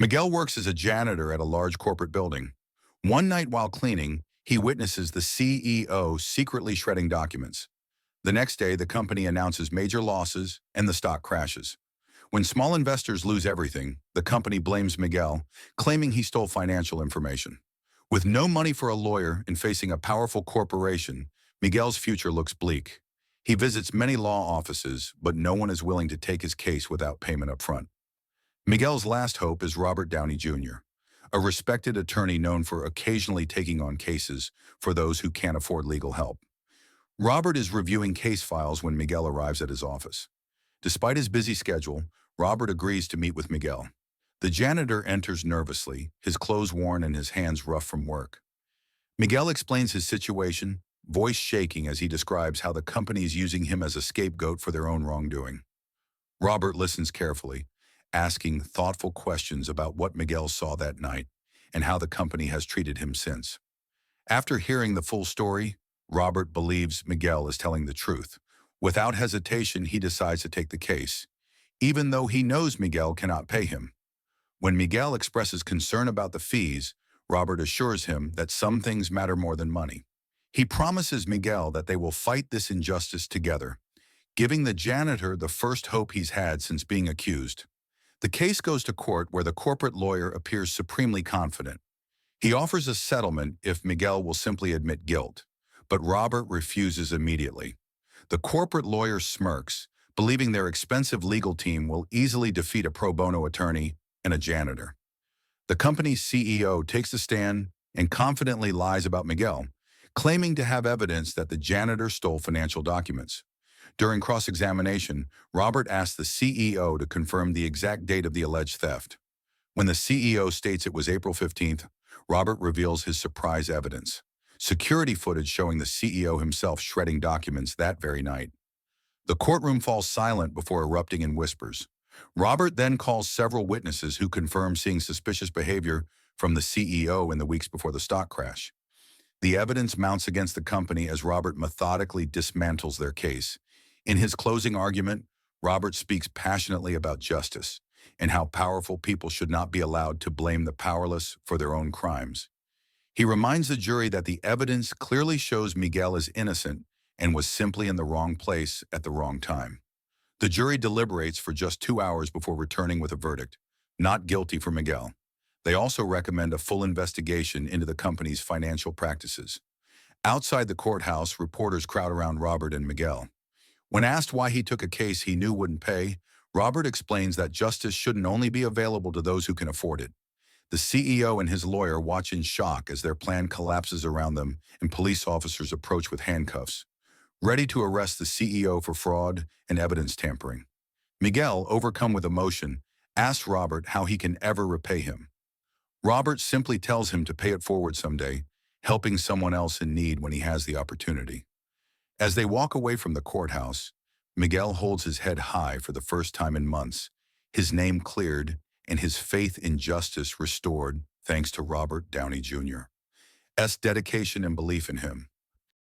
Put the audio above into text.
Miguel works as a janitor at a large corporate building. One night while cleaning, he witnesses the CEO secretly shredding documents. The next day, the company announces major losses and the stock crashes. When small investors lose everything, the company blames Miguel, claiming he stole financial information. With no money for a lawyer and facing a powerful corporation, Miguel's future looks bleak. He visits many law offices, but no one is willing to take his case without payment up front. Miguel's last hope is Robert Downey Jr., a respected attorney known for occasionally taking on cases for those who can't afford legal help. Robert is reviewing case files when Miguel arrives at his office. Despite his busy schedule, Robert agrees to meet with Miguel. The janitor enters nervously, his clothes worn and his hands rough from work. Miguel explains his situation, voice shaking as he describes how the company is using him as a scapegoat for their own wrongdoing. Robert listens carefully, asking thoughtful questions about what Miguel saw that night and how the company has treated him since. After hearing the full story, Robert believes Miguel is telling the truth. Without hesitation, he decides to take the case, even though he knows Miguel cannot pay him. When Miguel expresses concern about the fees, Robert assures him that some things matter more than money. He promises Miguel that they will fight this injustice together, giving the janitor the first hope he's had since being accused. The case goes to court where the corporate lawyer appears supremely confident. He offers a settlement if Miguel will simply admit guilt, but Robert refuses immediately. The corporate lawyer smirks, believing their expensive legal team will easily defeat a pro bono attorney and a janitor. The company's CEO takes the stand and confidently lies about Miguel, claiming to have evidence that the janitor stole financial documents. During cross-examination, Robert asks the CEO to confirm the exact date of the alleged theft. When the CEO states it was April 15th, Robert reveals his surprise evidence: security footage showing the CEO himself shredding documents that very night. The courtroom falls silent before erupting in whispers. Robert then calls several witnesses who confirm seeing suspicious behavior from the CEO in the weeks before the stock crash. The evidence mounts against the company as Robert methodically dismantles their case. In his closing argument, Robert speaks passionately about justice and how powerful people should not be allowed to blame the powerless for their own crimes. He reminds the jury that the evidence clearly shows Miguel is innocent and was simply in the wrong place at the wrong time. The jury deliberates for just 2 hours before returning with a verdict: not guilty for Miguel. They also recommend a full investigation into the company's financial practices. Outside the courthouse, reporters crowd around Robert and Miguel. When asked why he took a case he knew wouldn't pay, Robert explains that justice shouldn't only be available to those who can afford it. The CEO and his lawyer watch in shock as their plan collapses around them and police officers approach with handcuffs, ready to arrest the CEO for fraud and evidence tampering. Miguel, overcome with emotion, asks Robert how he can ever repay him. Robert simply tells him to pay it forward someday, helping someone else in need when he has the opportunity. As they walk away from the courthouse, Miguel holds his head high for the first time in months, his name cleared and his faith in justice restored thanks to Robert Downey Jr.'s dedication and belief in him.